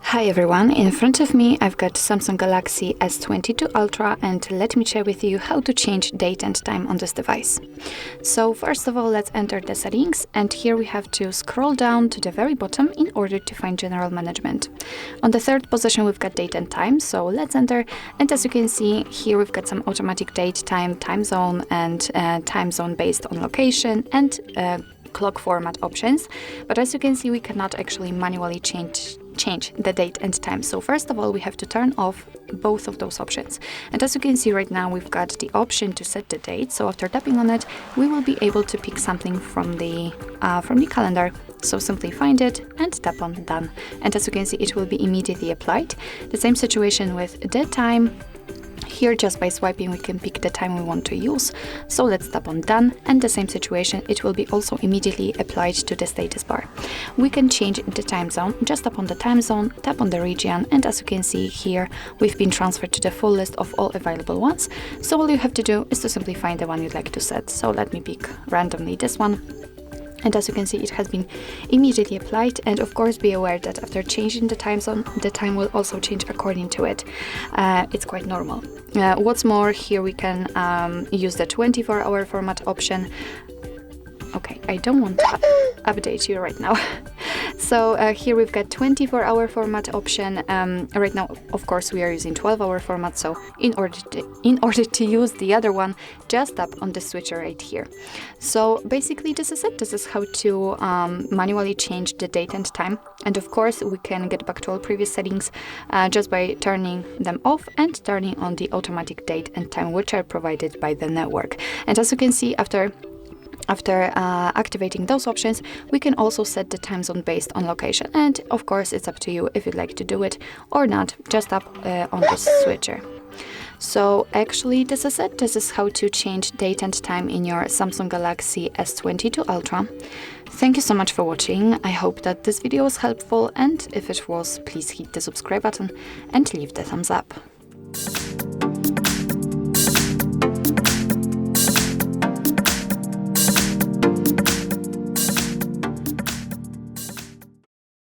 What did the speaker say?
Hi everyone, in front of me I've got Samsung Galaxy S22 Ultra, and let me share with you how to change date and time on this device. So first of all, let's enter the settings, and here we have to scroll down to the very bottom in order to find general management. On the third position we've got date and time, so let's enter, and as you can see here we've got some automatic date, time zone, and time zone based on location, and clock format options. But as you can see, we cannot actually manually change the date and time. So first of all, we have to turn off both of those options. And as you can see right now, we've got the option to set the date. So after tapping on it, we will be able to pick something from the calendar. So simply find it and tap on done. And as you can see, it will be immediately applied. The same situation with the time. Here, just by swiping, we can pick the time we want to use. So let's tap on done, and the same situation, it will be also immediately applied to the status bar. We can change the time zone, just tap on the time zone, tap on the region, and as you can see here, we've been transferred to the full list of all available ones. So all you have to do is to simply find the one you'd like to set. So let me pick randomly this one. And as you can see, it has been immediately applied. And of course, be aware that after changing the time zone, the time will also change according to it. It's quite normal. What's more, here we can use the 24-hour format option. Okay, I don't want to update you right now. So here we've got 24-hour format option. Right now, of course, we are using 12-hour format. So in order to use the other one, just tap on the switcher right here. So basically, this is it. This is how to manually change the date and time. And of course, we can get back to all previous settings just by turning them off and turning on the automatic date and time, which are provided by the network. And as you can see, after activating those options, we can also set the time zone based on location. And of course, it's up to you if you'd like to do it or not. Just tap on this switcher. So actually, this is it. This is how to change date and time in your Samsung Galaxy S22 Ultra. Thank you so much for watching. I hope that this video was helpful, and if it was, please hit the subscribe button and leave the thumbs up.